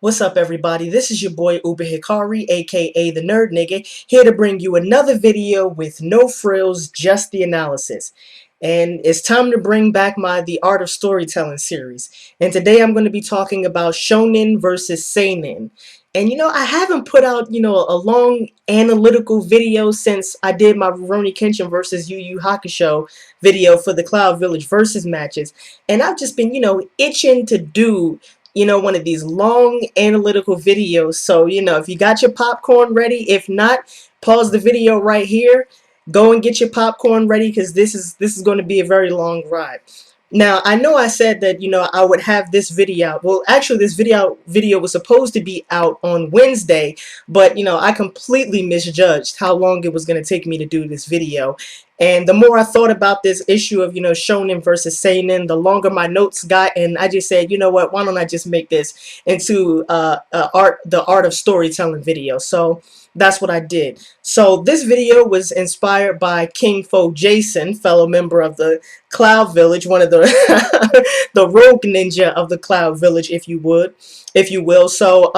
What's up, everybody? This is your boy Uber Hikari, aka the Nerd Nigga, here to bring you another video with no frills, just the analysis. And it's time to bring back my The Art of Storytelling series. And today I'm going to be talking about Shonen versus Seinen. And I haven't put out, a long analytical video since I did my Rurouni Kenshin versus Yu Yu Hakusho video for the Cloud Village versus matches. And I've just been, itching to do one of these long analytical videos. So, if you got your popcorn ready, if not, pause the video right here. Go and get your popcorn ready because this is going to be a very long ride. Now, I know I said that, I would have this video out. Well, actually, this video was supposed to be out on Wednesday, but, I completely misjudged how long it was going to take me to do this video. And the more I thought about this issue of, Shonen versus Seinen, the longer my notes got, and I just said, you know what, why don't I just make this into the art of storytelling video? So that's what I did. So this video was inspired by King Fo Jason, fellow member of the Cloud Village, one of the the rogue ninja of the Cloud Village, if you will. So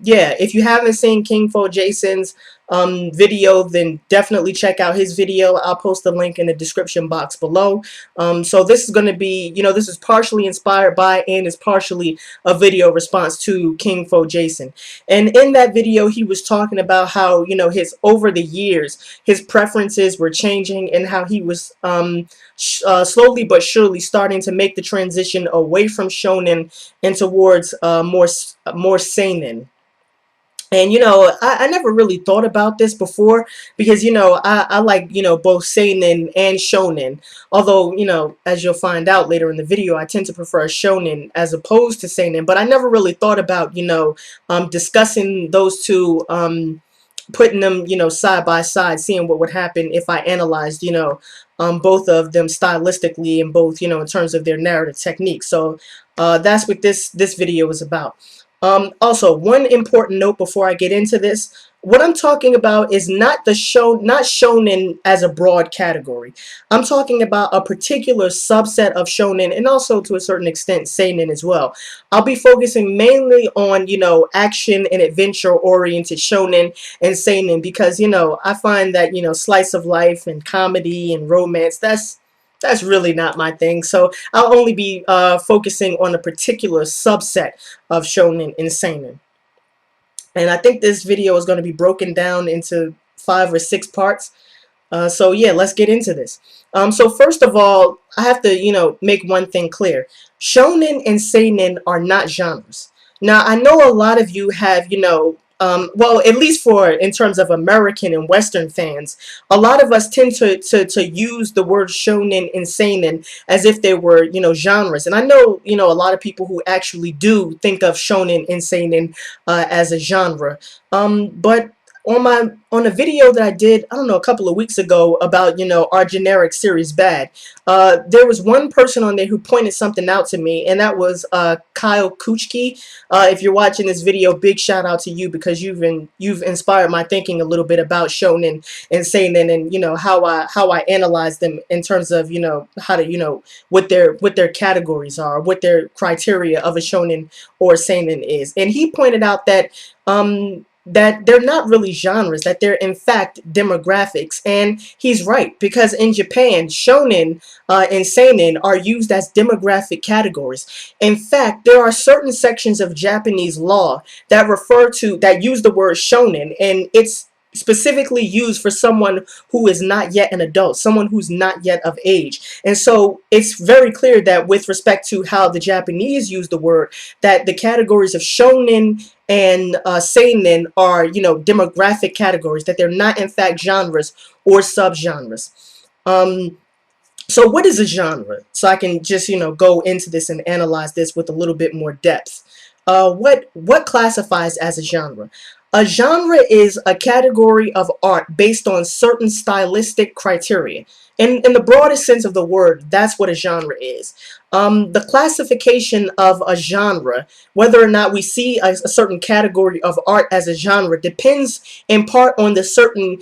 yeah, if you haven't seen King Fo Jason's video, then definitely check out his video. I'll post the link in the description box below. So this is going to be, this is partially inspired by and is partially a video response to King Fo Jason. And in that video, he was talking about how, his over the years, his preferences were changing and how he was slowly but surely starting to make the transition away from shonen and towards more seinen. And I never really thought about this before because I like both seinen and shonen. Although as you'll find out later in the video, I tend to prefer shonen as opposed to seinen. But I never really thought about discussing those two, putting them side by side, seeing what would happen if I analyzed both of them stylistically and both in terms of their narrative technique. So that's what this video is about. Also, one important note before I get into this: what I'm talking about is not not shonen as a broad category. I'm talking about a particular subset of shonen, and also to a certain extent seinen as well. I'll be focusing mainly on action and adventure oriented shonen and seinen because I find that slice of life and comedy and romance, that's really not my thing. So I'll only be focusing on a particular subset of shonen and seinen. And I think this video is going to be broken down into 5 or 6 parts. So yeah, let's get into this. So first of all, I have to make one thing clear: shonen and seinen are not genres. Now I know a lot of you have well, at least for in terms of American and Western fans, a lot of us tend to use the word shonen and seinen as if they were genres. And I know a lot of people who actually do think of shonen and seinen as a genre. But on a video that I did, I don't know, a couple of weeks ago about our generic series bad, there was one person on there who pointed something out to me, and that was Kyle Kuchki. If you're watching this video, big shout out to you because you've inspired my thinking a little bit about shonen and seinen, and how I analyze them in terms of how to what their categories are, what their criteria of a shonen or seinen is. And he pointed out that they're not really genres, that they're in fact demographics. And he's right, because in Japan, shonen and seinen are used as demographic categories. In fact, there are certain sections of Japanese law that use the word shonen, and it's specifically used for someone who is not yet an adult, someone who's not yet of age. And so it's very clear that with respect to how the Japanese use the word, that the categories of shonen and seinen are demographic categories, that they're not in fact genres or subgenres. So what is a genre? So I can just go into this and analyze this with a little bit more depth. What classifies as a genre? A genre is a category of art based on certain stylistic criteria. In the broadest sense of the word, that's what a genre is. The classification of a genre, whether or not we see a certain category of art as a genre, depends in part on the certain,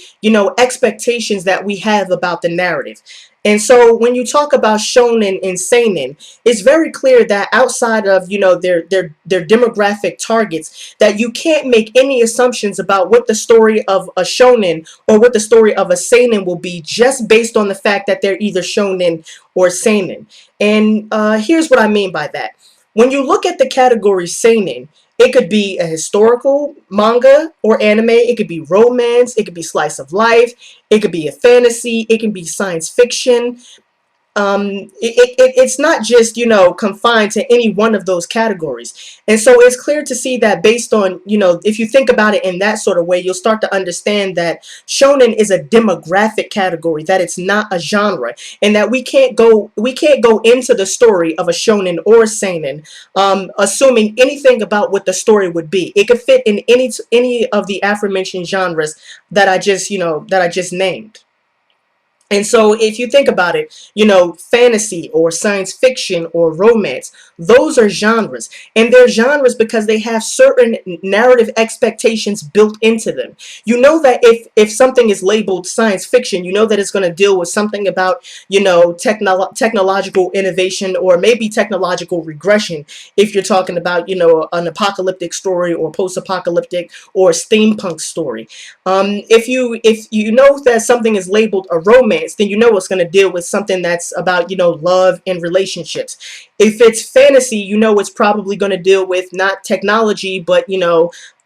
expectations that we have about the narrative. And so when you talk about shonen and seinen, it's very clear that outside of, their demographic targets, that you can't make any assumptions about what the story of a shonen or what the story of a seinen will be just based on the fact that they're either shonen or seinen. And here's what I mean by that. When you look at the category seinen, it could be a historical manga or anime. It could be romance. It could be slice of life. It could be a fantasy. It can be science fiction. It's not just, confined to any one of those categories. And so it's clear to see that based on, if you think about it in that sort of way, you'll start to understand that shonen is a demographic category, that it's not a genre, and that we can't go into the story of a shonen or a seinen assuming anything about what the story would be. It could fit in any of the aforementioned genres that I just named. And so if you think about it, fantasy or science fiction or romance, those are genres. And they're genres because they have certain narrative expectations built into them. You know that if something is labeled science fiction, you know that it's going to deal with something about, technological innovation or maybe technological regression if you're talking about, an apocalyptic story or post-apocalyptic or steampunk story. If you know that something is labeled a romance, then you know it's going to deal with something that's about, love and relationships. If it's fantasy, you know it's probably going to deal with not technology, but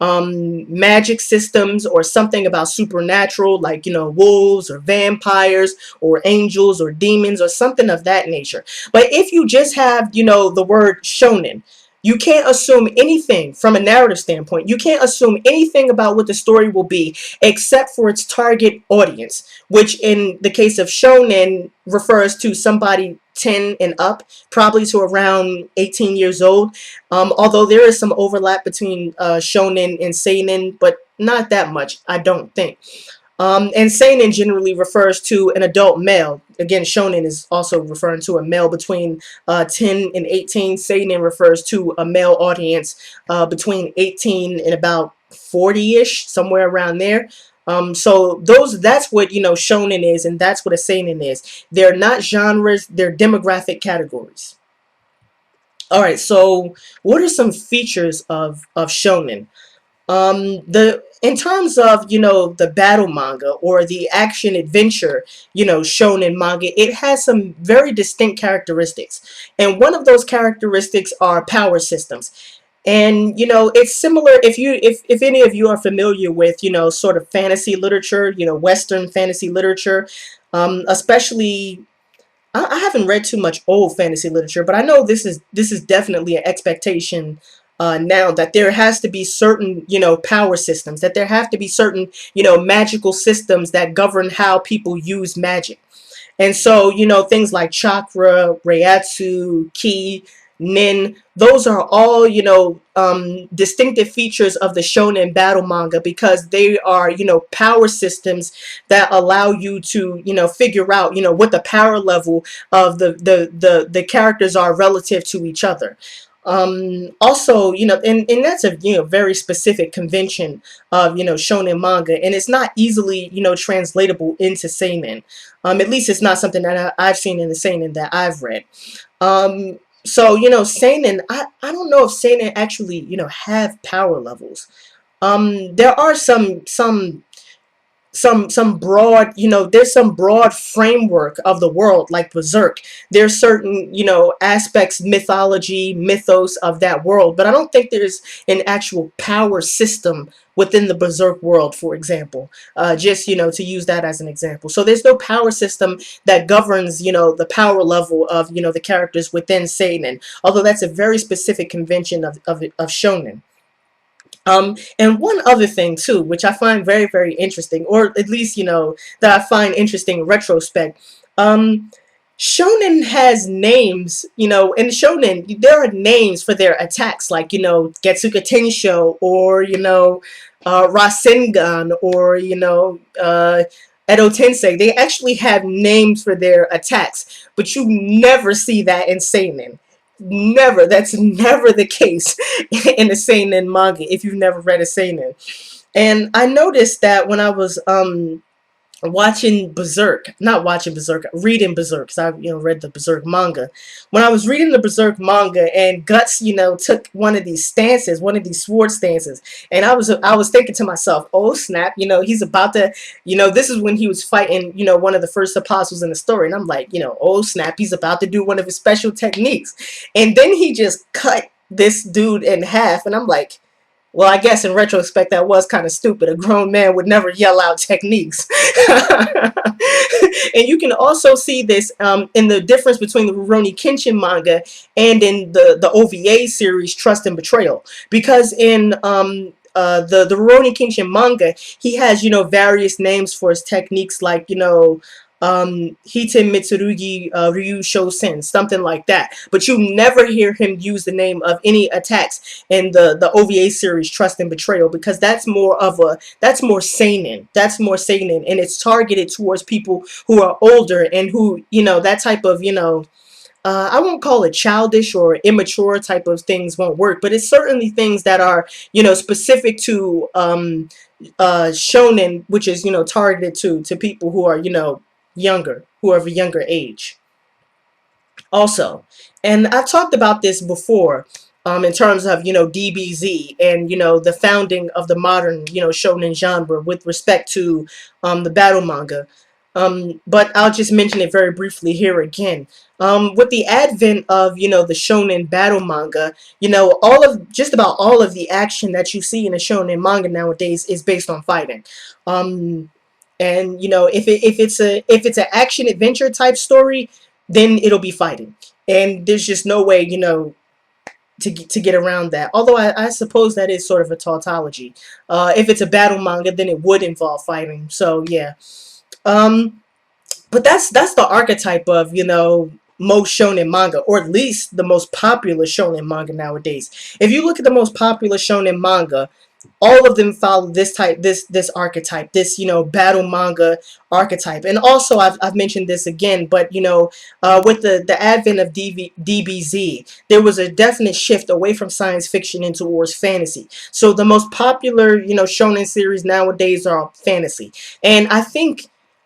magic systems or something about supernatural, like wolves or vampires or angels or demons or something of that nature. But if you just have, the word shonen, you can't assume anything from a narrative standpoint. You can't assume anything about what the story will be except for its target audience, which in the case of shonen refers to somebody 10 and up, probably to around 18 years old. Although there is some overlap between shonen and seinen, but not that much, I don't think. And seinen generally refers to an adult male. Again, shonen is also referring to a male between 10 and 18. Seinen refers to a male audience between 18 and about 40-ish, somewhere around there. So that's what, shonen is, and that's what a seinen is. They're not genres, they're demographic categories. All right, so what are some features of shonen? The in terms of, the battle manga or the action adventure, shonen manga, it has some very distinct characteristics, and one of those characteristics are power systems. And it's similar, if any of you are familiar with, sort of fantasy literature, Western fantasy literature, especially, I haven't read too much old fantasy literature, but I know this is definitely an expectation now, that there has to be certain, power systems, that there have to be certain, magical systems that govern how people use magic. And so, things like chakra, reiatsu, ki, nin, those are all, distinctive features of the shonen battle manga, because they are, power systems that allow you to, figure out, what the power level of the characters are relative to each other. Also, and that's a, very specific convention of, shonen manga, and it's not easily, translatable into seinen. At least it's not something that I've seen in the seinen that I've read. So, seinen, I don't know if seinen actually, have power levels. There are some broad, there's some broad framework of the world, like Berserk. There's certain, aspects, mythology, mythos of that world, but I don't think there's an actual power system within the Berserk world, for example. Just, to use that as an example. So there's no power system that governs, the power level of, the characters within Seinen, although that's a very specific convention of Shonen. And one other thing too, which I find very, very interesting, or at least, that I find interesting in retrospect. Shonen has names, in Shonen, there are names for their attacks, like, Getsuka Tensho, or, Rasengan, or, Edo Tensei. They actually have names for their attacks, but you never see that in Seinen. Never. That's never the case in a seinen manga if you've never read a seinen. And I noticed that when I was watching Berserk, not watching Berserk, reading Berserk, because I, read the Berserk manga. When I was reading the Berserk manga, and Guts, took one of these stances, one of these sword stances, and I was thinking to myself, oh snap, he's about to, this is when he was fighting, one of the first apostles in the story, and I'm like, oh snap, he's about to do one of his special techniques, and then he just cut this dude in half, and I'm like, well, I guess in retrospect, that was kind of stupid. A grown man would never yell out techniques. And you can also see this in the difference between the Rurouni Kenshin manga and in the OVA series Trust and Betrayal. Because in the Rurouni Kenshin manga, he has, various names for his techniques, like, Hiten Mitsurugi Ryu Shosen, something like that. But you never hear him use the name of any attacks in the OVA series Trust and Betrayal, because that's more seinen. That's more seinen, and it's targeted towards people who are older and who, that type of, I won't call it childish or immature type of things won't work, but it's certainly things that are, specific to shonen, which is, targeted to people who are, younger, who are of a younger age also. And I've talked about this before, in terms of, DBZ and, the founding of the modern, shonen genre with respect to the battle manga. But I'll just mention it very briefly here again. With the advent of, the shonen battle manga, just about all of the action that you see in a shonen manga nowadays is based on fighting. Um, and if it's an action adventure type story, then it'll be fighting, and there's just no way, to get around that. Although I suppose that is sort of a tautology. If it's a battle manga, then it would involve fighting. So yeah. um but that's the archetype of, most shonen manga, or at least the most popular shonen manga nowadays. If you look at the most popular shonen manga, all of them follow this archetype, this, battle manga archetype. And also, I've mentioned this again, but, with the advent of DBZ, there was a definite shift away from science fiction and towards fantasy. So the most popular, shonen series nowadays are fantasy. And I think,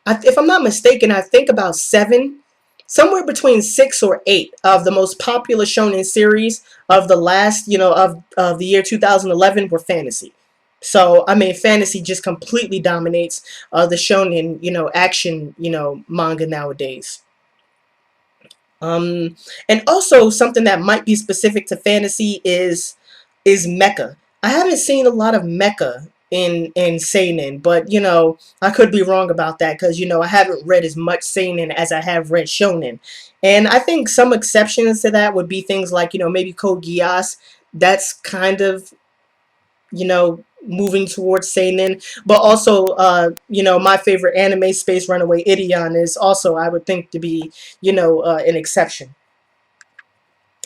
if I'm not mistaken, I think about seven, somewhere between six or eight of the most popular shonen series of the last, of the year 2011 were fantasy. So I mean, fantasy just completely dominates the shonen, action, manga nowadays. Um, and also something that might be specific to fantasy is mecha. I haven't seen a lot of mecha in seinen, but, I could be wrong about that, because, I haven't read as much seinen as I have read shonen. And I think some exceptions to that would be things like, maybe Code Geass. That's kind of, moving towards seinen, but also, my favorite anime, Space Runaway Ideon, is also, I would think, to be, an exception.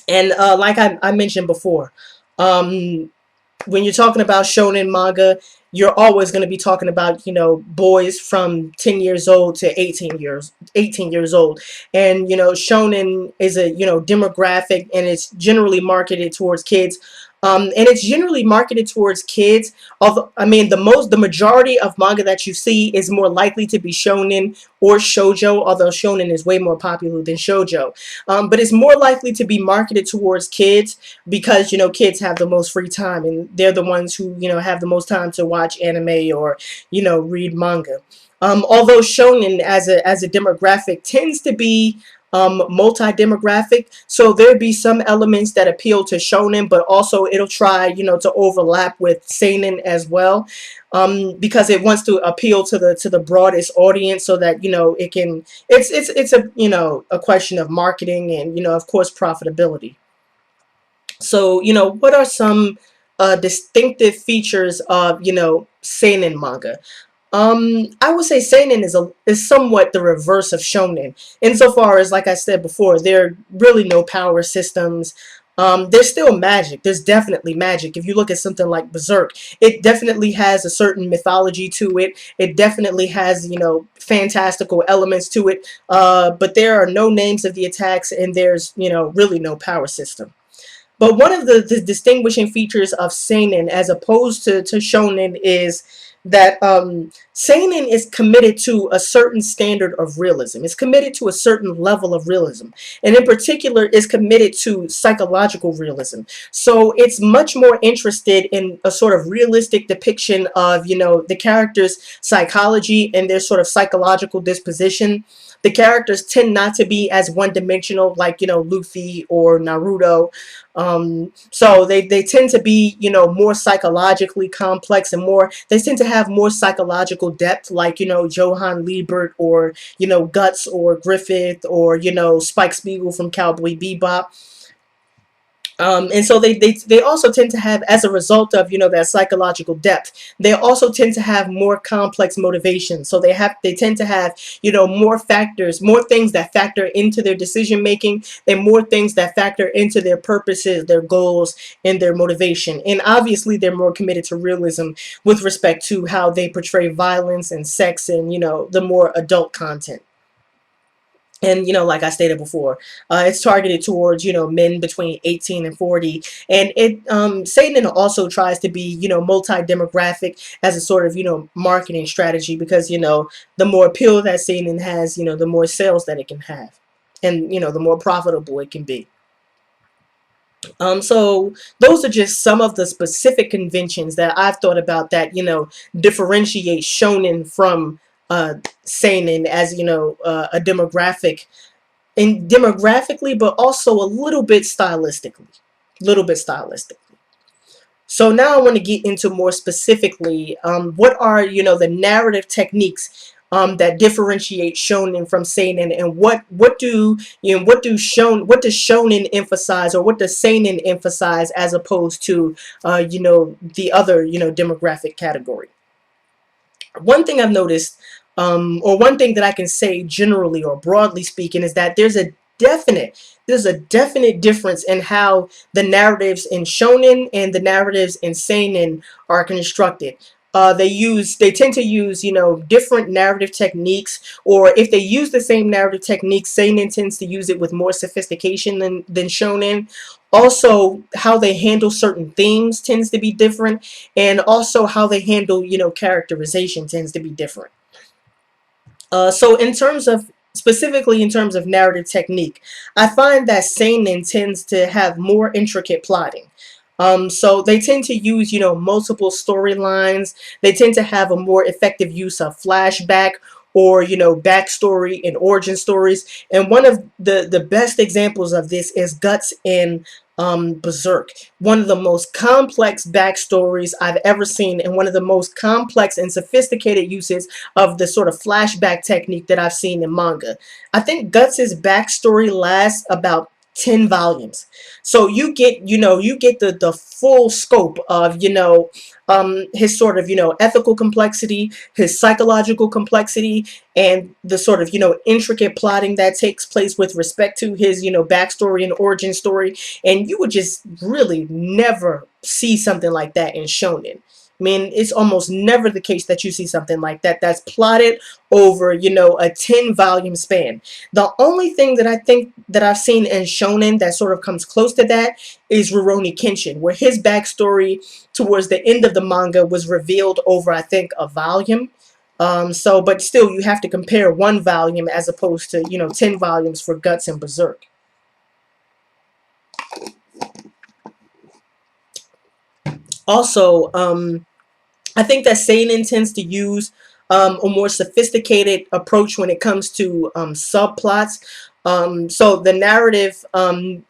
And like I mentioned before, um, when you're talking about shonen manga, you're always going to be talking about, boys from 10 years old to 18 years old. And, shonen is a, demographic, and it's generally marketed towards kids. And it's generally marketed towards kids. Although, I mean, the majority of manga that you see is more likely to be shonen or shoujo, although shonen is way more popular than shoujo. But it's more likely to be marketed towards kids, because, kids have the most free time, and they're the ones who, have the most time to watch anime or, read manga. Although shonen as a demographic tends to be, multi-demographic, so there'd be some elements that appeal to shonen, but also it'll try, to overlap with seinen as well, because it wants to appeal to the broadest audience, so that, it can, it's a, a question of marketing and, of course, profitability. So, what are some distinctive features of, seinen manga? I would say seinen is somewhat the reverse of shonen, insofar as, like I said before, there are really no power systems. There's still magic. There's definitely magic. If you look at something like Berserk, it definitely has a certain mythology to it. It definitely has, fantastical elements to it. But there are no names of the attacks, and there's, really no power system. But one of the distinguishing features of seinen, as opposed to shonen, is that Seinen is committed to a certain standard of realism. It's committed to a certain level of realism, and in particular, is committed to psychological realism. So it's much more interested in a sort of realistic depiction of, the characters' psychology and their sort of psychological disposition. The characters tend not to be as one-dimensional, like, Luffy or Naruto. So they tend to be, more psychologically complex, and more, they tend to have more psychological depth, like, Johann Liebert, or, Guts, or Griffith, or, Spike Spiegel from Cowboy Bebop. And so they also tend to have, as a result of, that psychological depth, they also tend to have more complex motivations. So they tend to have, more factors, more things that factor into their decision making, and more things that factor into their purposes, their goals, and their motivation. And obviously they're more committed to realism with respect to how they portray violence and sex, and, the more adult content. And, like I stated before, it's targeted towards, men between 18 and 40. And it Satan also tries to be, multi-demographic, as a sort of, marketing strategy, because, the more appeal that Satan has, the more sales that it can have, and, the more profitable it can be. So those are just some of the specific conventions that I've thought about that, differentiate shonen from seinen, as, a demographic, and demographically, but also a little bit stylistically. Little bit stylistic. So now I want to get into more specifically, what are, the narrative techniques that differentiate shonen from seinen, and what do what does shonen emphasize, or what does seinen emphasize, as opposed to the other, demographic category. One thing I've noticed, or one thing that I can say generally or broadly speaking, is that there's a definite difference in how the narratives in shonen and the narratives in seinen are constructed. They tend to use, different narrative techniques, or if they use the same narrative techniques, seinen tends to use it with more sophistication than shonen. Also, how they handle certain themes tends to be different, and also how they handle, characterization tends to be different. So in terms of, specifically in terms of narrative technique, I find that seinen tends to have more intricate plotting. So they tend to use, multiple storylines. They tend to have a more effective use of flashback, or, backstory and origin stories. And one of the best examples of this is Guts in Berserk. One of the most complex backstories I've ever seen, and one of the most complex and sophisticated uses of the sort of flashback technique that I've seen in manga. I think Guts's backstory lasts about 10 volumes. So you get the full scope of, his sort of, ethical complexity, his psychological complexity, and the sort of, intricate plotting that takes place with respect to his, backstory and origin story. And you would just really never see something like that in shonen. I mean, it's almost never the case that you see something like that that's plotted over, a 10-volume span. The only thing that I think that I've seen in shonen that sort of comes close to that is Rurouni Kenshin, where his backstory towards the end of the manga was revealed over, I think, a volume. But still, you have to compare one volume as opposed to, 10 volumes for Guts and Berserk. Also, I think that seinen tends to use a more sophisticated approach when it comes to subplots. So the narrative,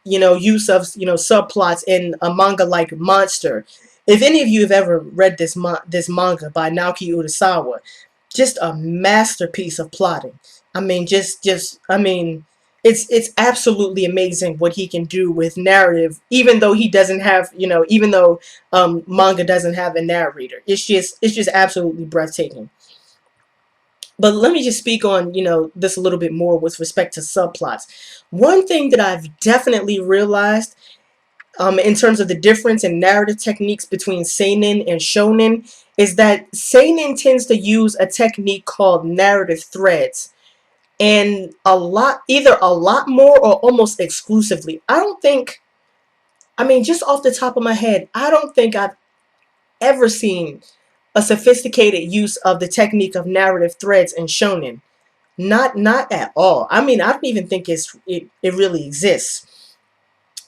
use of, subplots in a manga like Monster. If any of you have ever read this manga by Naoki Urasawa, just a masterpiece of plotting. I mean, it's absolutely amazing what he can do with narrative, even though he doesn't have, even though manga doesn't have a narrator. It's just absolutely breathtaking. But let me just speak on, this a little bit more with respect to subplots. One thing that I've definitely realized, in terms of the difference in narrative techniques between seinen and shonen, is that seinen tends to use a technique called narrative threads, and either a lot more or almost exclusively. I mean, just off the top of my head, I don't think I've ever seen a sophisticated use of the technique of narrative threads in shonen. Not at all. I mean, I don't even think it really exists.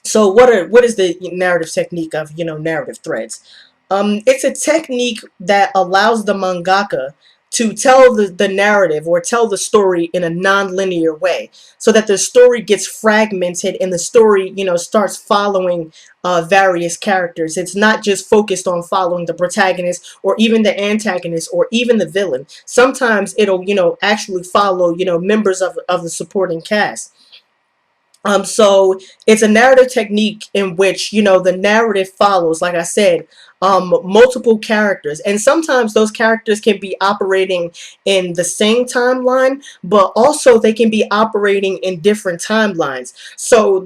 So what is the narrative technique of, narrative threads? It's a technique that allows the mangaka to tell the narrative or tell the story in a non-linear way, so that the story gets fragmented and the story, starts following various characters. It's not just focused on following the protagonist or even the antagonist or even the villain. Sometimes it'll, actually follow, members of the supporting cast. So it's a narrative technique in which, the narrative follows, like I said, multiple characters. And sometimes those characters can be operating in the same timeline, but also they can be operating in different timelines. So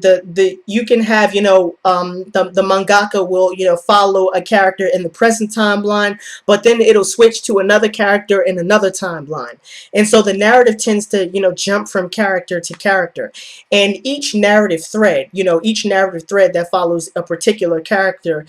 you can have, the mangaka will, follow a character in the present timeline, but then it'll switch to another character in another timeline. And so the narrative tends to, jump from character to character. And each narrative thread that follows a particular character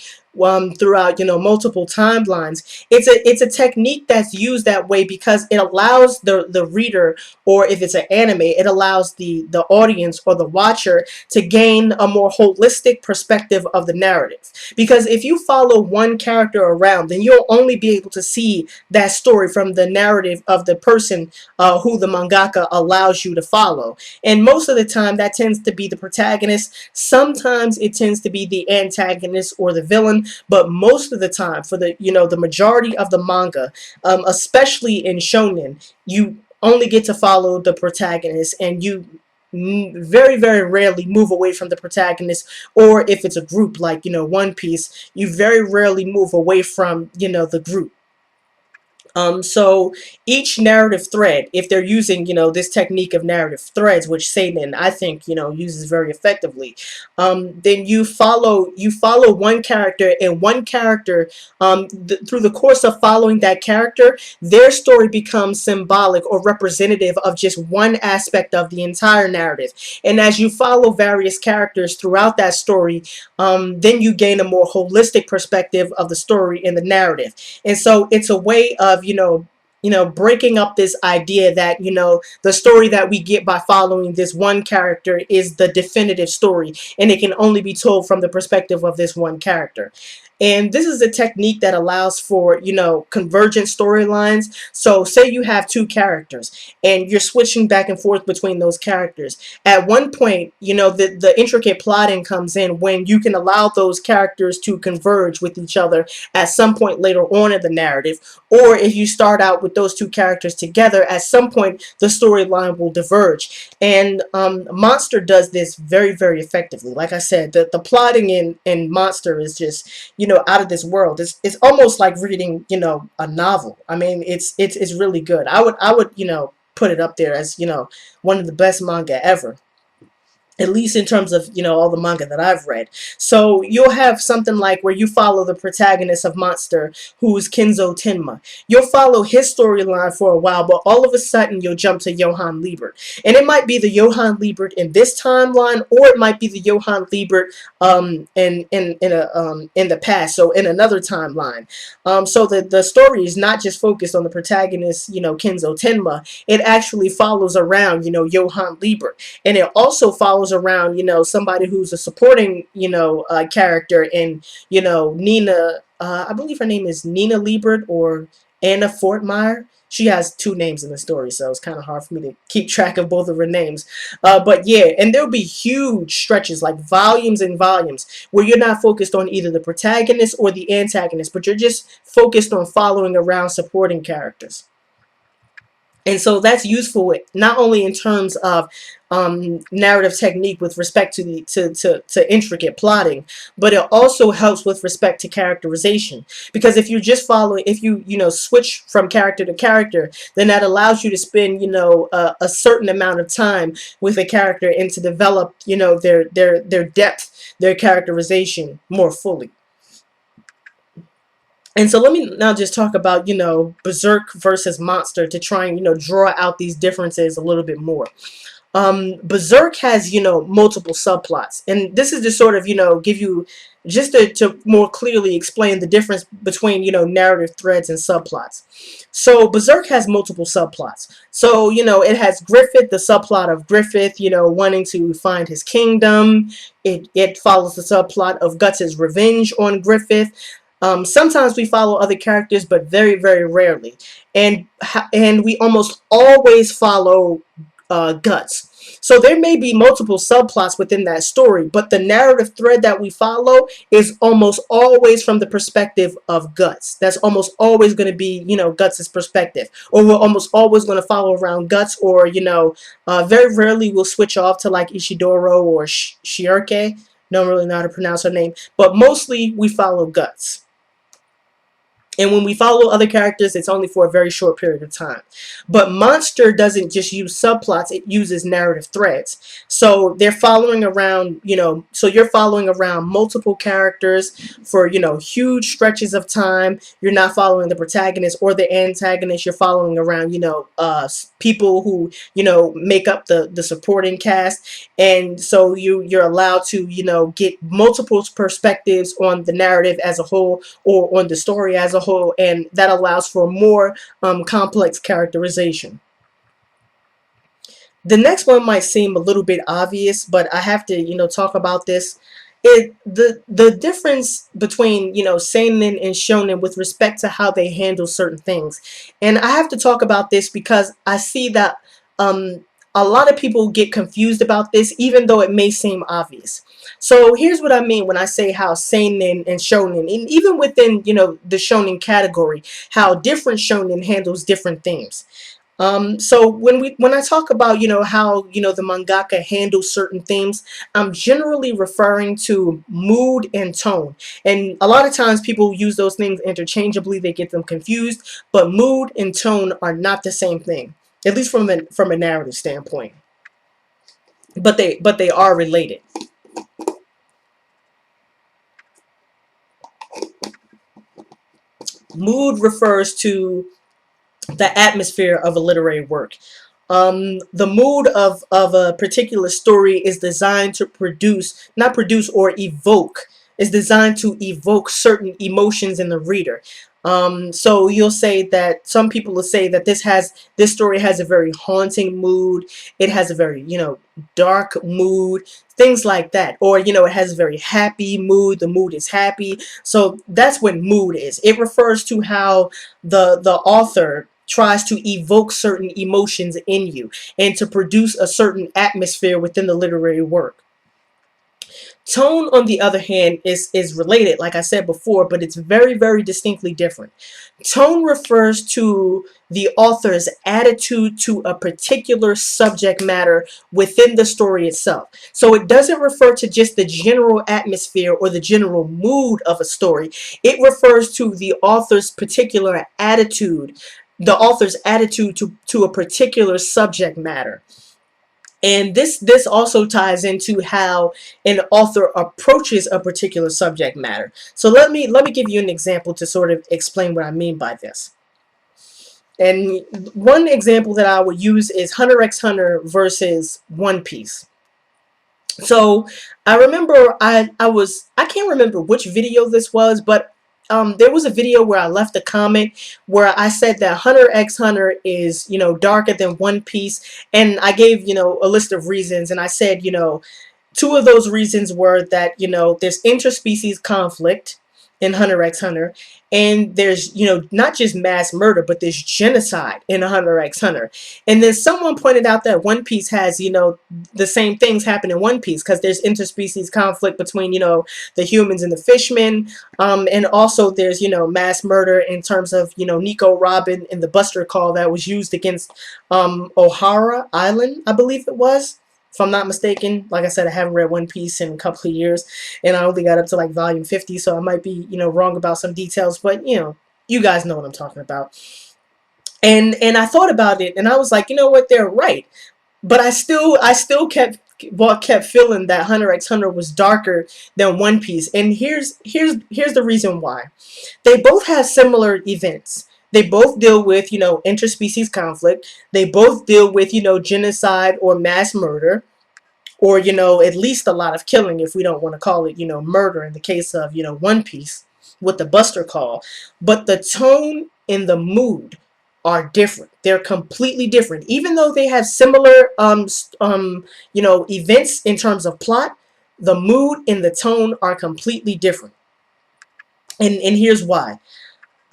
throughout, multiple timelines, it's a technique that's used that way because it allows the reader, or if it's an anime, it allows the audience or the watcher to gain a more holistic perspective of the narrative. Because if you follow one character around, then you'll only be able to see that story from the narrative of the person who the mangaka allows you to follow. And most of the time, that tends to be the protagonist. Sometimes it tends to be the antagonist or the villain. But most of the time, for the majority of the manga, especially in shonen, you only get to follow the protagonist, and you very, very rarely move away from the protagonist. Or if it's a group like, One Piece, you very rarely move away from, the group. So each narrative thread, if they're using, this technique of narrative threads, which Seinen, I think, uses very effectively, then you follow one character, and one character, through the course of following that character, their story becomes symbolic or representative of just one aspect of the entire narrative. And as you follow various characters throughout that story, then you gain a more holistic perspective of the story and the narrative. And so it's a way of, breaking up this idea that, the story that we get by following this one character is the definitive story, and it can only be told from the perspective of this one character. And this is a technique that allows for, convergent storylines. So say you have two characters and you're switching back and forth between those characters. At one point, the intricate plotting comes in when you can allow those characters to converge with each other at some point later on in the narrative. Or if you start out with those two characters together, at some point the storyline will diverge. And Monster does this very, very effectively. Like I said, the plotting in Monster is just, out of this world. It's almost like reading, a novel. I mean, it's really good. I would, put it up there as, one of the best manga ever, at least in terms of, all the manga that I've read. So you'll have something like where you follow the protagonist of Monster, who's Kenzo Tenma. You'll follow his storyline for a while, but all of a sudden you'll jump to Johann Liebert, and it might be the Johann Liebert in this timeline, or it might be the Johann Liebert in the past, so in another timeline. So the story is not just focused on the protagonist, Kenzo Tenma. It actually follows around, Johann Liebert, and it also follows around, somebody who's a supporting, character in, Nina. I believe her name is Nina Liebert or Anna Fortmeyer. She has two names in the story, so it's kind of hard for me to keep track of both of her names. But yeah, and there'll be huge stretches, like volumes and volumes, where you're not focused on either the protagonist or the antagonist, but you're just focused on following around supporting characters. And so that's useful not only in terms of narrative technique with respect to to intricate plotting, but it also helps with respect to characterization. Because if you just follow, if you switch from character to character, then that allows you to spend a certain amount of time with a character and to develop their depth, their characterization more fully. And so let me now just talk about, Berserk versus Monster to try and, draw out these differences a little bit more. Berserk has, multiple subplots. And this is to sort of, give you, just to more clearly explain the difference between, narrative threads and subplots. So Berserk has multiple subplots. So, it has Griffith, the subplot of Griffith, wanting to find his kingdom. It follows the subplot of Guts' revenge on Griffith. Sometimes we follow other characters, but very, very rarely. And we almost always follow Guts. So there may be multiple subplots within that story, but the narrative thread that we follow is almost always from the perspective of Guts. That's almost always going to be, Guts' perspective. Or we're almost always going to follow around Guts, or, very rarely we'll switch off to like Ishidoro or Shiorke. Don't really know how to pronounce her name, but mostly we follow Guts. And when we follow other characters, it's only for a very short period of time. But Monster doesn't just use subplots, it uses narrative threads. So they're following around, so you're following around multiple characters for, huge stretches of time. You're not following the protagonist or the antagonist. You're following around, people who, make up the supporting cast. And so you're allowed to, get multiple perspectives on the narrative as a whole, or on the story as a whole, and that allows for more complex characterization. The next one might seem a little bit obvious, but I have to, talk about this. The difference between, seinen and shonen with respect to how they handle certain things. And I have to talk about this because I see that a lot of people get confused about this, even though it may seem obvious. So here's what I mean when I say how seinen and shonen, and even within, the shonen category, how different shonen handles different themes. So when I talk about, how, the mangaka handles certain themes, I'm generally referring to mood and tone. And a lot of times people use those things interchangeably, they get them confused, but mood and tone are not the same thing, at least from a narrative standpoint. But they are related. Mood refers to the atmosphere of a literary work. The mood of a particular story is designed to not produce or evoke, is designed to evoke certain emotions in the reader. So you'll say that some people will say that this story has a very haunting mood. It has a very, dark mood, things like that. Or, it has a very happy mood. The mood is happy. So that's what mood is. It refers to how the author tries to evoke certain emotions in you and to produce a certain atmosphere within the literary work. Tone, on the other hand, is related, like I said before, but it's very, very distinctly different. Tone refers to the author's attitude to a particular subject matter within the story itself. So it doesn't refer to just the general atmosphere or the general mood of a story. It refers to the author's particular attitude, the author's attitude to a particular subject matter. And this also ties into how an author approaches a particular subject matter. So let me give you an example to sort of explain what I mean by this. And one example that I would use is Hunter x Hunter versus One Piece. So I remember I can't remember which video this was, but there was a video where I left a comment where I said that Hunter x Hunter is, darker than One Piece, and I gave, a list of reasons, and I said, two of those reasons were that, there's interspecies conflict in Hunter x Hunter, and there's, not just mass murder, but there's genocide in Hunter x Hunter. And then someone pointed out that One Piece has, the same things happen in One Piece because there's interspecies conflict between, the humans and the fishmen. And also there's, mass murder in terms of, Nico Robin and the Buster Call that was used against O'Hara Island, I believe it was. If I'm not mistaken. Like I said, I haven't read One Piece in a couple of years, and I only got up to like volume 50, so I might be, wrong about some details, but you guys know what I'm talking about. And I thought about it, and I was like, you know what, they're right. But I still kept feeling that Hunter x Hunter was darker than One Piece, and here's the reason why. They both have similar events. They both deal with, interspecies conflict. They both deal with, genocide or mass murder, or, at least a lot of killing, if we don't want to call it, murder in the case of, One Piece with the Buster Call. But the tone and the mood are different. They're completely different. Even though they have similar, events in terms of plot, the mood and the tone are completely different. And here's why.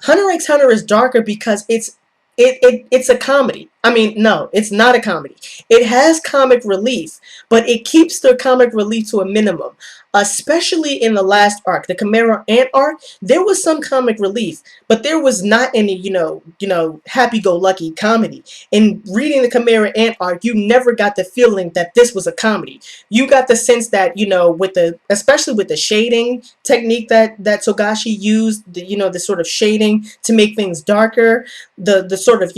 Hunter x Hunter is darker because it's a comedy. I mean, no, it's not a comedy. It has comic relief, but it keeps the comic relief to a minimum. Especially in the last arc, the Chimera Ant arc, there was some comic relief, but there was not any, happy-go-lucky comedy. In reading the Chimera Ant arc, you never got the feeling that this was a comedy. You got the sense that, especially with the shading technique that Togashi used, the sort of shading to make things darker, the sort of,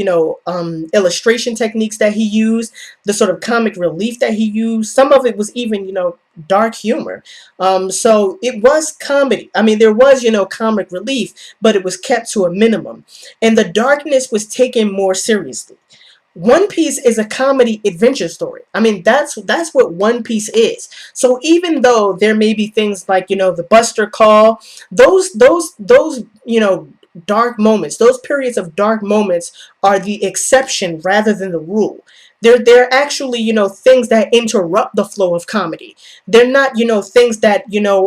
illustration techniques that he used, the sort of comic relief that he used. Some of it was even, dark humor. So it was comedy. I mean, there was, comic relief, but it was kept to a minimum. And the darkness was taken more seriously. One Piece is a comedy adventure story. I mean, that's what One Piece is. So even though there may be things like, the Buster Call, those dark moments, those periods of dark moments are the exception rather than the rule. They're actually, things that interrupt the flow of comedy. They're not, things that,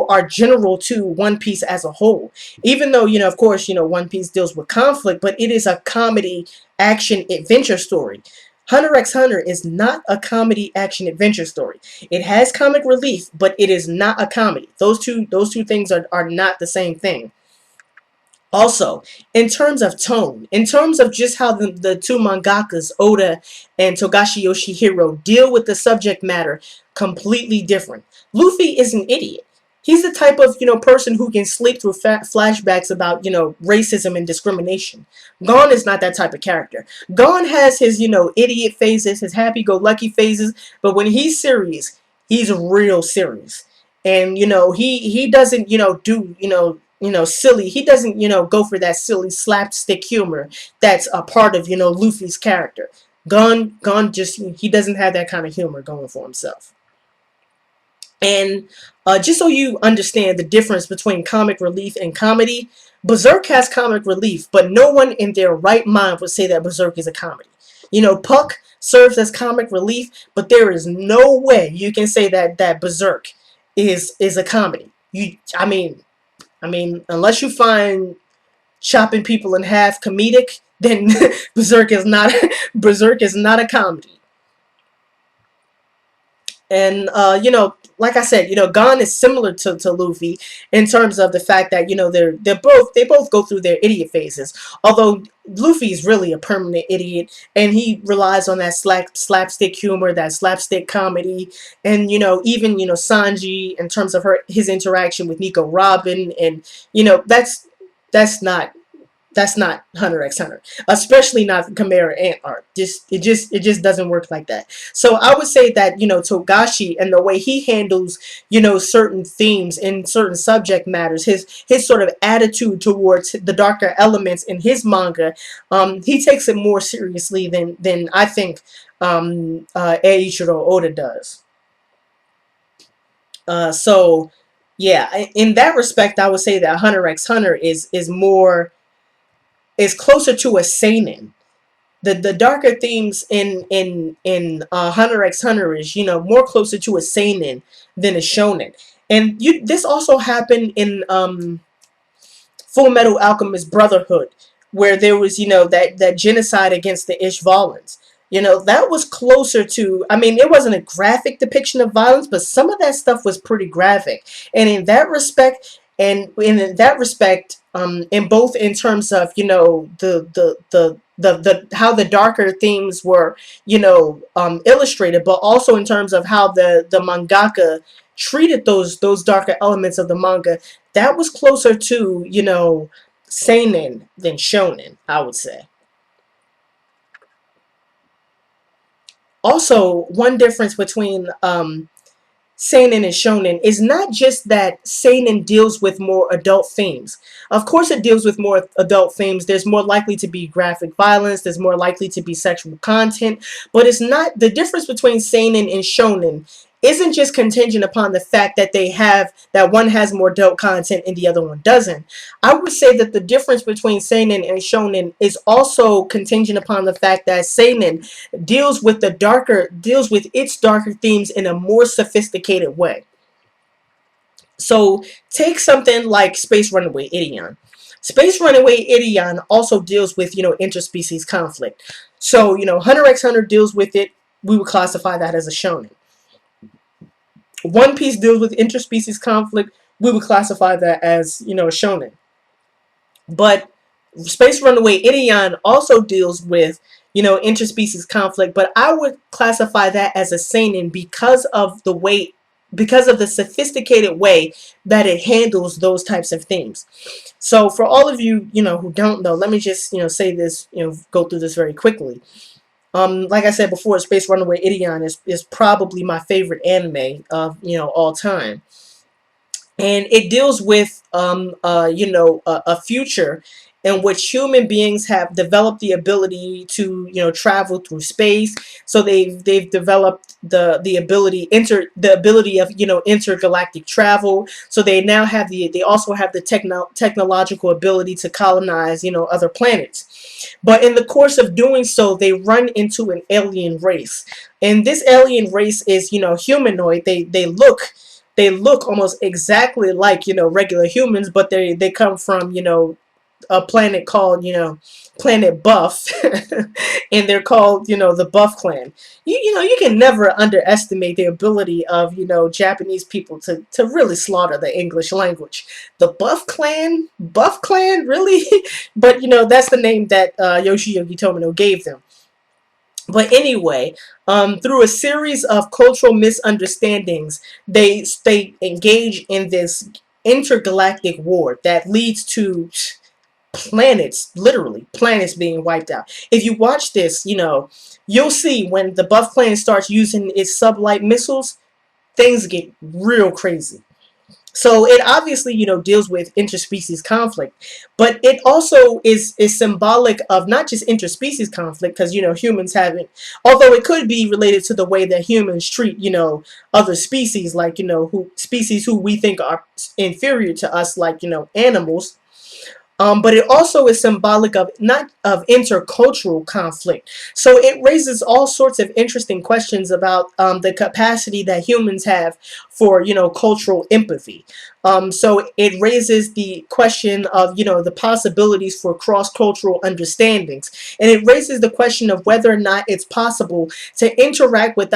are general to One Piece as a whole. Even though, of course, One Piece deals with conflict, but it is a comedy action adventure story. Hunter x Hunter is not a comedy action adventure story. It has comic relief, but it is not a comedy. Those two things are not the same thing. Also, in terms of tone, in terms of just how the two mangakas, Oda and Togashi Yoshihiro, deal with the subject matter, completely different. Luffy is an idiot. He's the type of, person who can sleep through flashbacks about, racism and discrimination. Gon is not that type of character. Gon has his, idiot phases, his happy-go-lucky phases, but when he's serious, he's real serious. And, he doesn't, do, silly. He doesn't, go for that silly slapstick humor that's a part of, Luffy's character. Gon just, he doesn't have that kind of humor going for himself. And just so you understand the difference between comic relief and comedy, Berserk has comic relief, but no one in their right mind would say that Berserk is a comedy. Puck serves as comic relief, but there is no way you can say that Berserk is a comedy. I mean, unless you find chopping people in half comedic, then Berserk is not Berserk is not a comedy. And like I said, Gon is similar to Luffy in terms of the fact that they both go through their idiot phases. Although Luffy is really a permanent idiot, and he relies on that slapstick humor, that slapstick comedy, and even Sanji in terms of his interaction with Nico Robin, and that's not that's not Hunter x Hunter, especially not the Chimera Ant art. It just doesn't work like that. So I would say that Togashi and the way he handles certain themes and certain subject matters, his sort of attitude towards the darker elements in his manga, he takes it more seriously than I think Eiichiro Oda does. So yeah, in that respect, I would say that Hunter x Hunter is closer to a seinen. The darker themes in Hunter x Hunter is more closer to a seinen than a shonen. And this also happened in Full Metal Alchemist Brotherhood, where there was that genocide against the Ishvalans. That was closer to. I mean, it wasn't a graphic depiction of violence, but some of that stuff was pretty graphic. And in that respect, in both in terms of the how the darker themes were illustrated, but also in terms of how the mangaka treated those darker elements of the manga, that was closer to seinen than shonen, I would say. Also, one difference between Seinen and Shonen is not just that Seinen deals with more adult themes. Of course, it deals with more adult themes. There's more likely to be graphic violence. There's more likely to be sexual content. But it's not the difference between Seinen and Shonen isn't just contingent upon the fact that they have that one has more adult content and the other one doesn't. I would say that the difference between Seinen and Shonen is also contingent upon the fact that Seinen deals with its darker themes in a more sophisticated way. So take something like Space Runaway Idion. Space Runaway Idion also deals with, interspecies conflict. So, Hunter x Hunter deals with it. We would classify that as a shonen. One Piece deals with interspecies conflict. We would classify that as, a shonen. But Space Runaway Idion also deals with, interspecies conflict, but I would classify that as a seinen because of the sophisticated way that it handles those types of themes. So for all of you, who don't know, let me just, say this, go through this very quickly. Like I said before, Space Runaway Idion is probably my favorite anime of, all time, and it deals with a future in which human beings have developed the ability to travel through space. So they've developed the ability of intergalactic travel. So they also have the technological ability to colonize other planets. But in the course of doing so, they run into an alien race, and this alien race is humanoid. They look almost exactly like regular humans, but they come from a planet called Planet Buff, and they're called the Buff Clan. You can never underestimate the ability of Japanese people to really slaughter the English language. The Buff Clan, really, but that's the name that Yoshiyuki Tomino gave them. But anyway, through a series of cultural misunderstandings, they engage in this intergalactic war that leads to planets, literally planets being wiped out. If you watch this, you'll see when the Buff Clan starts using its sublight missiles, things get real crazy. So it obviously, deals with interspecies conflict, but it also is symbolic of not just interspecies conflict, because humans haven't. Although it could be related to the way that humans treat other species, like who we think are inferior to us, like animals. But it also is symbolic of not of intercultural conflict. So it raises all sorts of interesting questions about the capacity that humans have for cultural empathy. So it raises the question of the possibilities for cross-cultural understandings, and it raises the question of whether or not it's possible to interact with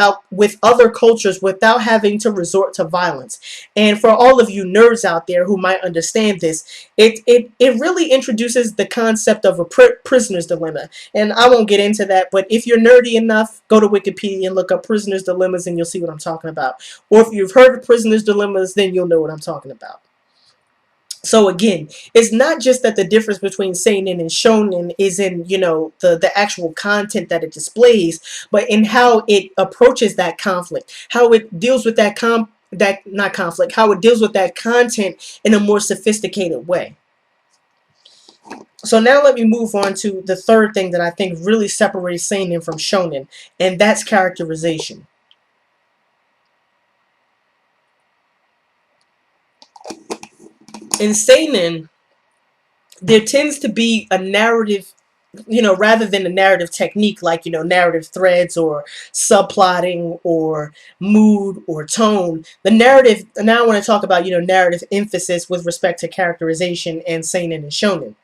other cultures without having to resort to violence. And for all of you nerds out there who might understand this, it really introduces the concept of a prisoner's dilemma. And I won't get into that, but if you're nerdy enough, go to Wikipedia and look up prisoner's dilemmas and you'll see what I'm talking about. Or if you've heard of prisoner's dilemmas, then you'll know what I'm talking about. So again, it's not just that the difference between seinen and shonen is in the actual content that it displays, but in how it approaches that conflict, how it deals with that not conflict, how it deals with that content in a more sophisticated way. So now let me move on to the third thing that I think really separates seinen from shonen, and that's characterization. In seinen, there tends to be a narrative, rather than a narrative technique like, narrative threads or subplotting or mood or tone. The narrative, now I want to talk about, narrative emphasis with respect to characterization and seinen and shonen.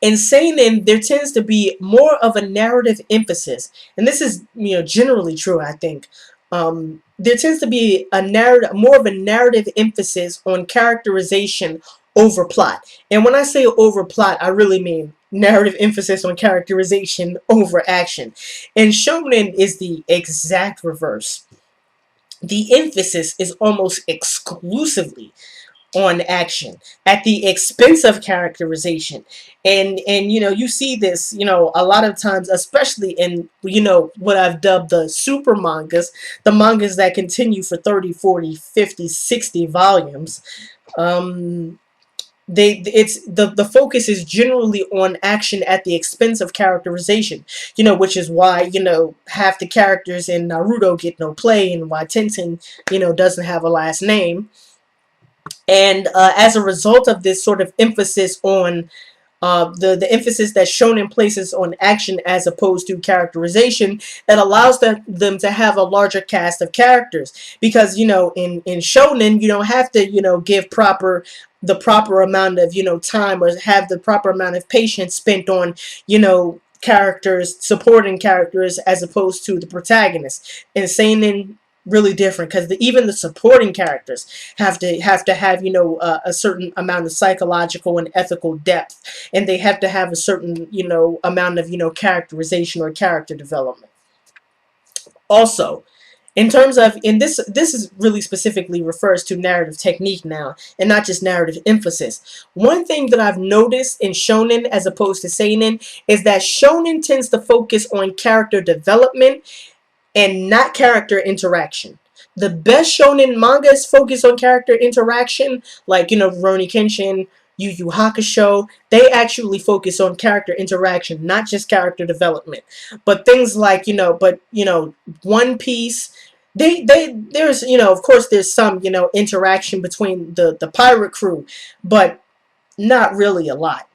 In seinen, there tends to be more of a narrative emphasis, and this is generally true. I think there tends to be more of a narrative emphasis on characterization over plot. And when I say over plot, I really mean narrative emphasis on characterization over action. And shonen is the exact reverse. The emphasis is almost exclusively on action at the expense of characterization. And you see this a lot of times, especially in what I've dubbed the super mangas, the mangas that continue for 30, 40, 50, 60 volumes. um it's the focus is generally on action at the expense of characterization, which is why half the characters in Naruto get no play, and why Tenten doesn't have a last name. And as a result of this sort of emphasis on the emphasis that Shonen places on action as opposed to characterization, that allows them to have a larger cast of characters. Because in Shonen, you don't have to give the proper amount of time, or have the proper amount of patience spent on characters, supporting characters, as opposed to the protagonist. And Seinen really different, because even the supporting characters have a certain amount of psychological and ethical depth, and they have to have a certain amount of characterization or character development. Also, in terms of, and this is really specifically refers to narrative technique now, and not just narrative emphasis. One thing that I've noticed in Shonen as opposed to Seinen is that Shonen tends to focus on character development and not character interaction. The best shonen mangas focus on character interaction, like Rurouni Kenshin, Yu Yu Hakusho. They actually focus on character interaction, not just character development. But things like One Piece, there's of course there's some interaction between the pirate crew, but not really a lot,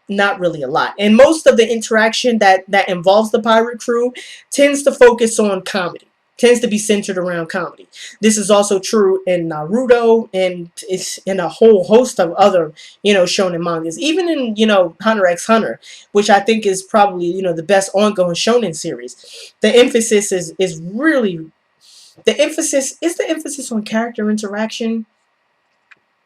not really a lot. And most of the interaction that involves the pirate crew tends to focus on comedy, tends to be centered around comedy. This is also true in Naruto, and it's in a whole host of other shonen mangas, even in Hunter x Hunter, which I think is probably the best ongoing shonen series. The emphasis is really, the emphasis on character interaction.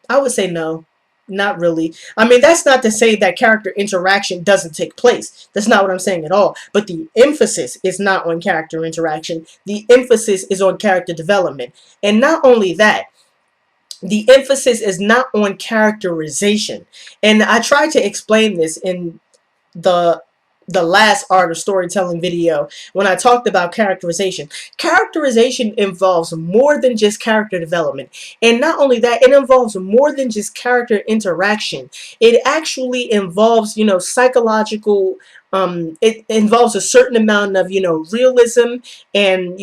I would say no, not really. I mean, that's not to say that character interaction doesn't take place. That's not what I'm saying at all. But the emphasis is not on character interaction. The emphasis is on character development. And not only that, the emphasis is not on characterization. And I tried to explain this in the last art of storytelling video when I talked about characterization. Characterization involves more than just character development. And not only that, it involves more than just character interaction. It actually involves, psychological, it involves a certain amount of, realism, and,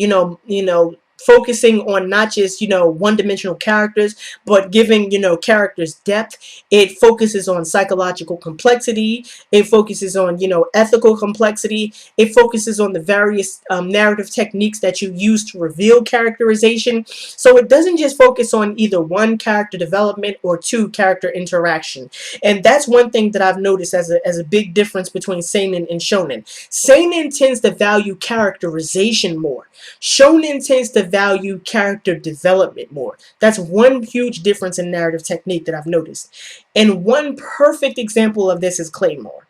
focusing on not just, one-dimensional characters, but giving, characters depth. It focuses on psychological complexity. It focuses on, ethical complexity. It focuses on the various narrative techniques that you use to reveal characterization. So it doesn't just focus on either one, character development, or two, character interaction. And that's one thing that I've noticed as a big difference between Seinen and Shonen. Seinen tends to value characterization more. Shonen tends to value character development more. That's one huge difference in narrative technique that I've noticed. And one perfect example of this is Claymore.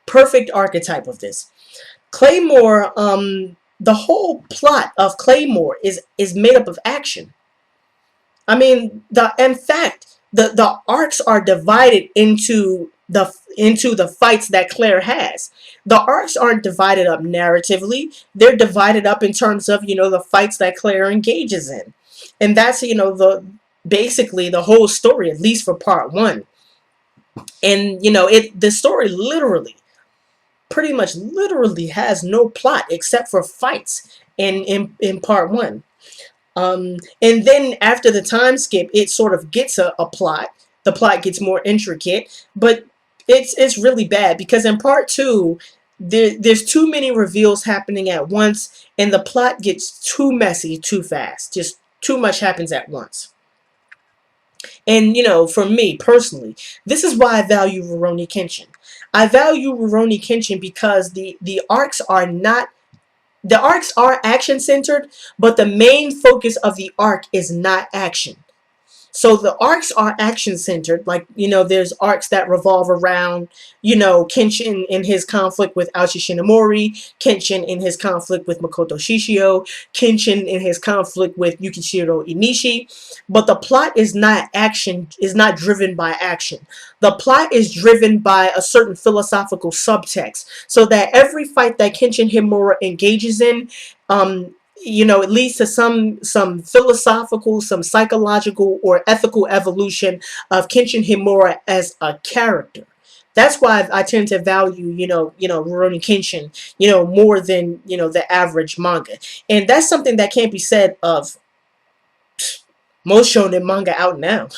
Perfect archetype of this. Claymore, the whole plot of Claymore is made up of action. I mean, in fact, the arcs are divided into the fights that Claire has. The arcs aren't divided up narratively. They're divided up in terms of, the fights that Claire engages in. And that's, the basically the whole story, at least for part one. And, the story literally, pretty much literally has no plot except for fights in part one. And then after the time skip, it sort of gets a plot. The plot gets more intricate, but it's really bad because in part two, there's too many reveals happening at once, and the plot gets too messy too fast. Just too much happens at once. And for me personally, this is why I value Rurouni Kenshin. I value Rurouni Kenshin because the arcs are not, the arcs are action centered, but the main focus of the arc is not action. So the arcs are action centered. Like, there's arcs that revolve around, Kenshin in his conflict with Aoshi Shinomori, Kenshin in his conflict with Makoto Shishio, Kenshin in his conflict with Yukishiro Inishi. But the plot is not driven by action. The plot is driven by a certain philosophical subtext. So that every fight that Kenshin Himura engages in, it leads to some philosophical, some psychological or ethical evolution of Kenshin Himura as a character. That's why I tend to value, Rurouni Kenshin, more than, the average manga. And that's something that can't be said of most shonen manga out now.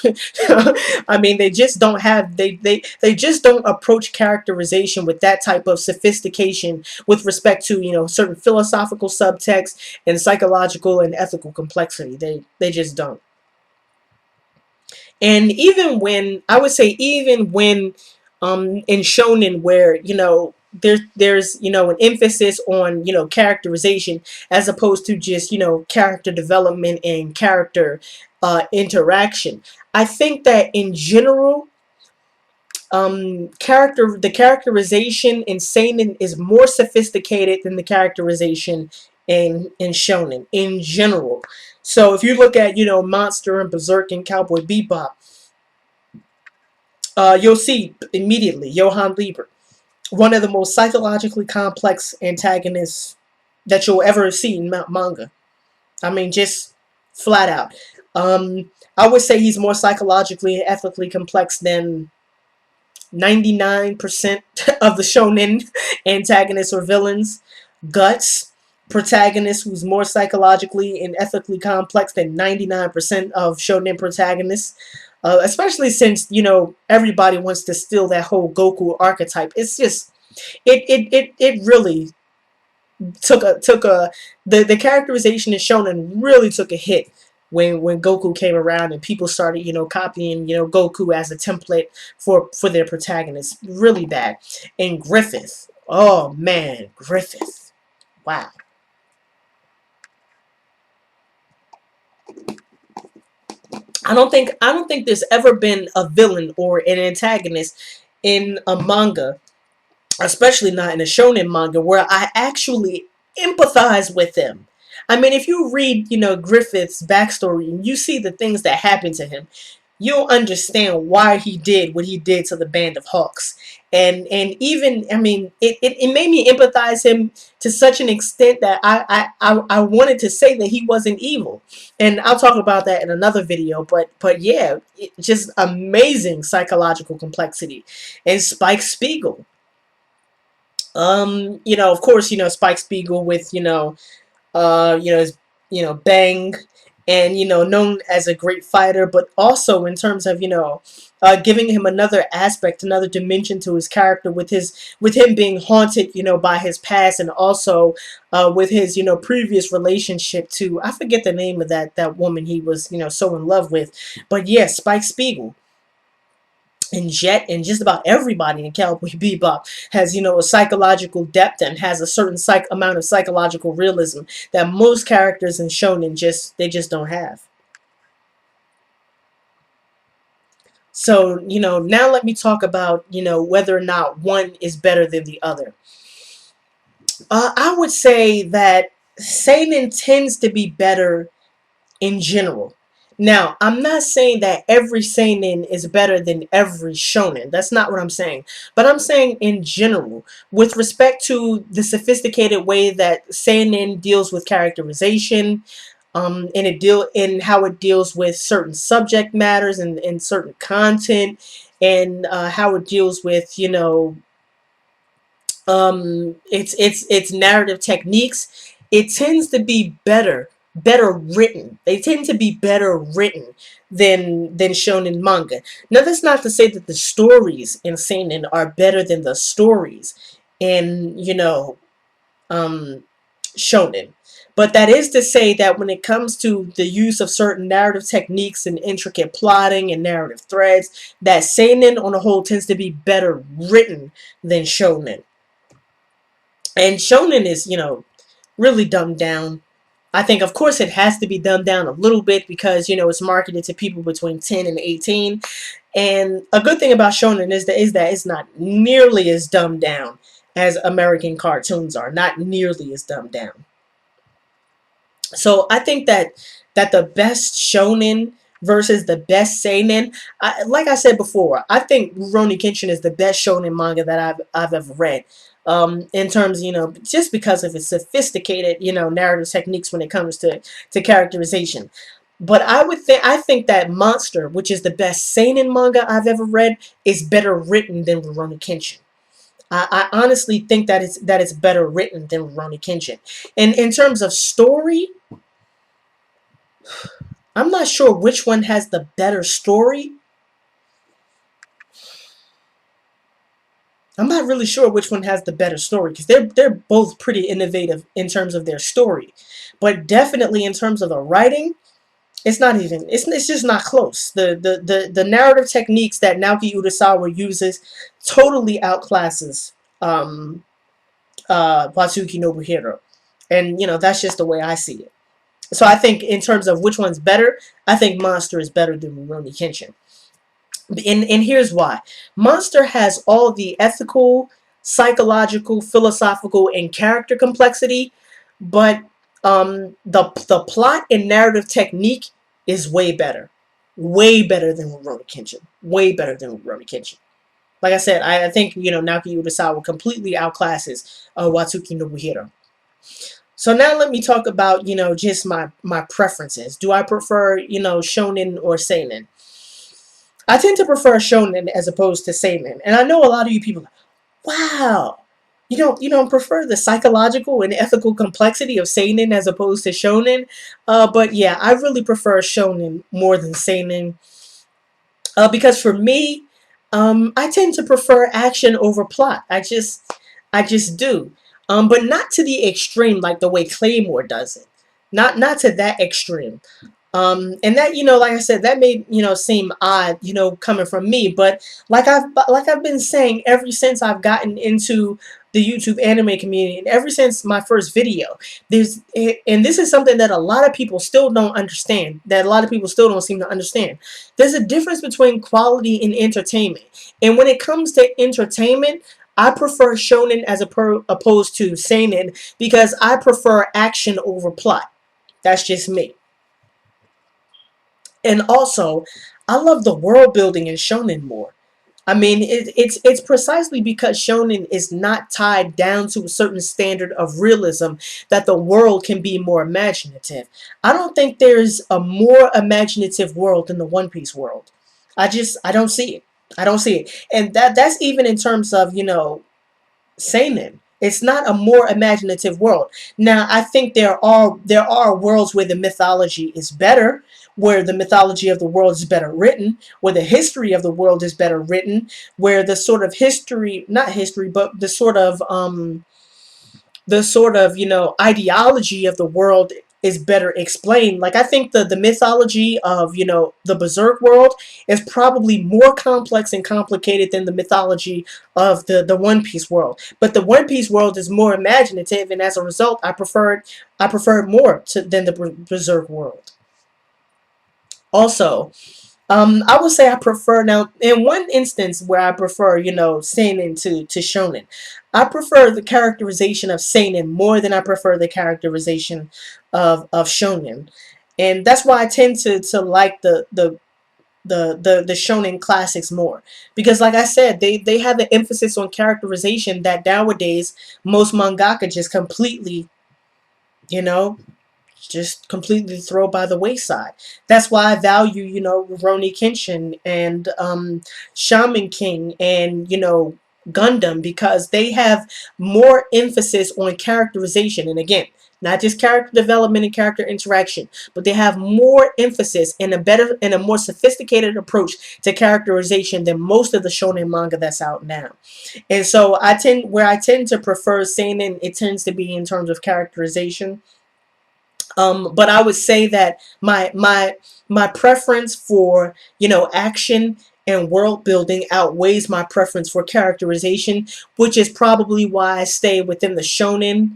I mean, they just don't have they just don't approach characterization with that type of sophistication with respect to, certain philosophical subtext and psychological and ethical complexity. They just don't. And even when, I would say, even when in shonen, where, there's an emphasis on, characterization as opposed to just, character development and character interaction. I think that in general, the characterization in seinen is more sophisticated than the characterization in shonen in general. So if you look at, Monster and Berserk and Cowboy Bebop, you'll see immediately Johann Lieber, one of the most psychologically complex antagonists that you'll ever see in manga. I mean, just flat out. I would say he's more psychologically and ethically complex than 99% of the shonen antagonists or villains. Guts, protagonist who's more psychologically and ethically complex than 99% of shonen protagonists. Especially since, everybody wants to steal that whole Goku archetype. It's just, it really took a the characterization is shown and really took a hit when Goku came around and people started, copying, Goku as a template for their protagonist. Really bad. And Griffith, oh man, Griffith, wow. I don't think there's ever been a villain or an antagonist in a manga, especially not in a shonen manga, where I actually empathize with them. I mean, if you read, Griffith's backstory and you see the things that happened to him, you'll understand why he did what he did to the Band of Hawks. And even, I mean, it made me empathize him to such an extent that I wanted to say that he wasn't evil. And I'll talk about that in another video. But yeah, just amazing psychological complexity. And Spike Spiegel, of course, Spike Spiegel with, his, Bang, and, known as a great fighter, but also in terms of, giving him another aspect, another dimension to his character with him being haunted, by his past, and also with his, previous relationship to, I forget the name of that woman he was, so in love with. But yeah, Spike Spiegel and Jet and just about everybody in Cowboy Bebop has, a psychological depth and has a certain amount of psychological realism that most characters in Shonen just don't have. So, now let me talk about, whether or not one is better than the other. I would say that Seinen tends to be better in general. Now, I'm not saying that every seinen is better than every shonen. That's not what I'm saying. But I'm saying in general, with respect to the sophisticated way that seinen deals with characterization, and it deal in how it deals with certain subject matters and certain content, and how it deals with, its narrative techniques, it tends to be better written. They tend to be better written than shonen manga. Now, that's not to say that the stories in seinen are better than the stories in, um shonen. But that is to say that when it comes to the use of certain narrative techniques and intricate plotting and narrative threads, that seinen on the whole tends to be better written than shonen. And shonen is, really dumbed down. I think, of course, it has to be dumbed down a little bit because, it's marketed to people between 10 and 18. And a good thing about Shonen is that it's not nearly as dumbed down as American cartoons are. Not nearly as dumbed down. So I think that the best shonen versus the best seinen, like I said before, I think Rurouni Kenshin is the best shonen manga that I've ever read. In terms, just because of its sophisticated, narrative techniques when it comes to characterization. But I think that Monster, which is the best seinen manga I've ever read, is better written than Rurouni Kenshin. I honestly think that it's better written than Rurouni Kenshin. And in terms of story, I'm not sure which one has the better story. I'm not really sure which one has the better story because they're both pretty innovative in terms of their story, but definitely in terms of the writing, it's not even it's just not close. The narrative techniques that Naoki Urasawa uses totally outclasses Watsuki Nobuhiro, and that's just the way I see it. So I think in terms of which one's better, I think Monster is better than Rurouni Kenshin. And here's why. Monster has all the ethical, psychological, philosophical, and character complexity, but the plot and narrative technique is way better than Rurouni Kenshin, way better than Rurouni Kenshin. Like I said, I think Naoki Urasawa completely outclasses Watsuki Nobuhiro. So now let me talk about just my preferences. Do I prefer shonen or seinen? I tend to prefer shonen as opposed to seinen, and I know a lot of you people. Wow, you don't prefer the psychological and ethical complexity of seinen as opposed to shonen. But yeah, I really prefer shonen more than seinen. Because for me, I tend to prefer action over plot. I just do. But not to the extreme like the way Claymore does it. Not to that extreme. And that like I said, that made seem odd, coming from me. But like I've been saying ever since I've gotten into the YouTube anime community, and ever since my first video, and this is something that a lot of people still don't understand. That a lot of people still don't seem to understand. There's a difference between quality and entertainment. And when it comes to entertainment, I prefer shonen opposed to seinen because I prefer action over plot. That's just me. And also, I love the world building in shonen more. I mean, it's precisely because shonen is not tied down to a certain standard of realism that the world can be more imaginative. I don't think there's a more imaginative world than the One Piece world. I don't see it. I don't see it. And that's even in terms of, seinen. It's not a more imaginative world. Now, I think there are worlds where the mythology is better, where the mythology of the world is better written, where the history of the world is better written, where the sort of history, not history, but the sort of ideology of the world is better explained. Like I think the mythology of the Berserk world is probably more complex and complicated than the mythology of the One Piece world. But the One Piece world is more imaginative, and as a result, I prefer it more than the Berserk world. Also, I would say I prefer now in one instance where I prefer, seinen to shonen. I prefer the characterization of seinen more than I prefer the characterization of shonen. And that's why I tend to like the shonen classics more. Because like I said, they have an emphasis on characterization that nowadays most mangaka just completely, you know, just completely throw by the wayside. That's why I value, Rurouni Kenshin and Shaman King and, Gundam because they have more emphasis on characterization. And again, not just character development and character interaction, but they have more emphasis and a better and a more sophisticated approach to characterization than most of the shonen manga that's out now. And so I tend to prefer seinen, it tends to be in terms of characterization. But I would say that my preference for action and world building outweighs my preference for characterization, which is probably why I stay within the shonen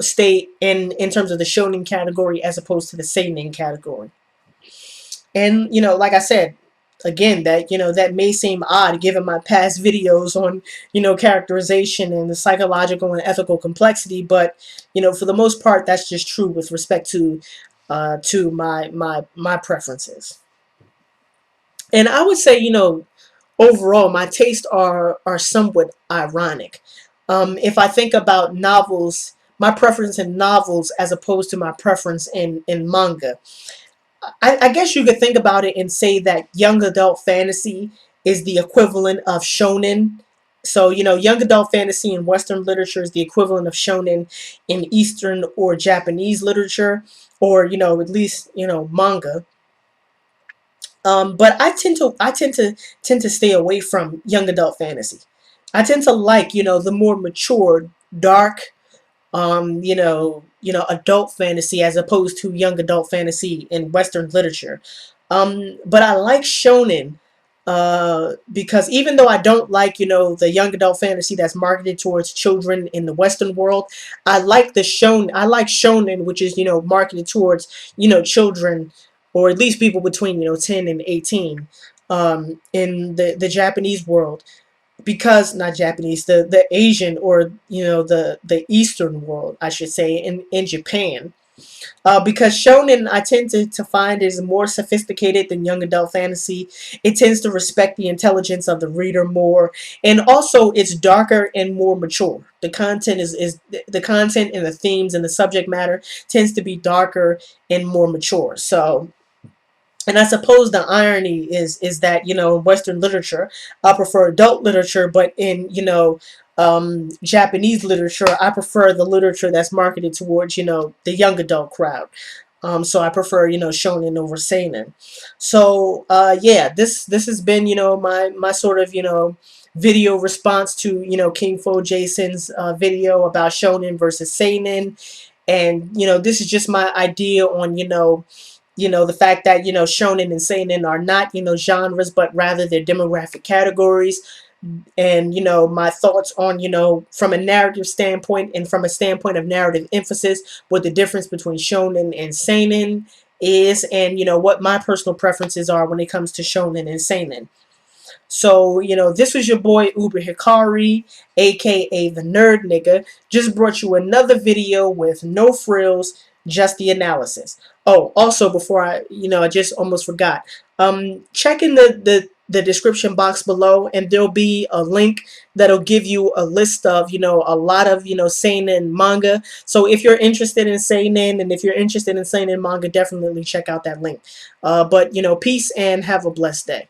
stay in terms of the shonen category as opposed to the seinen category. And like I said, again, that that may seem odd given my past videos on characterization and the psychological and ethical complexity, but for the most part, that's just true with respect to my preferences. And I would say, overall, my tastes are somewhat ironic. If I think about novels, my preference in novels as opposed to my preference in manga, I guess you could think about it and say that young adult fantasy is the equivalent of shonen. So, young adult fantasy in Western literature is the equivalent of shonen in Eastern or Japanese literature, or, at least, manga. But I tend to stay away from young adult fantasy. I tend to like, the more mature, dark, adult fantasy as opposed to young adult fantasy in Western literature. But I like shonen because even though I don't like, the young adult fantasy that's marketed towards children in the Western world, I like the shonen. I like shonen, which is, marketed towards, children, or at least people between, 10 and 18, in the Japanese world, because not Japanese, the Asian, or the Eastern world, I should say, in Japan. Because shonen, I tend to find, is more sophisticated than young adult fantasy. It tends to respect the intelligence of the reader more, and also it's darker and more mature. The content is the content and the themes and the subject matter tends to be darker and more mature. So, and I suppose the irony is that, in Western literature, I prefer adult literature, but in Japanese literature, I prefer the literature that's marketed towards, the young adult crowd. So I prefer, shonen over seinen. So yeah, this has been, my sort of, video response to, King Fo Jason's video about shonen versus seinen. And this is just my idea on, the fact that, shonen and seinen are not, genres, but rather they're demographic categories. And, my thoughts on, from a narrative standpoint and from a standpoint of narrative emphasis, what the difference between shonen and seinen is, and, what my personal preferences are when it comes to shonen and seinen. So, this was your boy Uber Hikari, aka the Nerd Nigga. Just brought you another video with no frills, just the analysis. Oh, also before I just almost forgot. Check in the description box below, and there'll be a link that'll give you a list of, a lot of, seinen manga. So if you're interested in seinen, and if you're interested in seinen manga, definitely check out that link. But, peace and have a blessed day.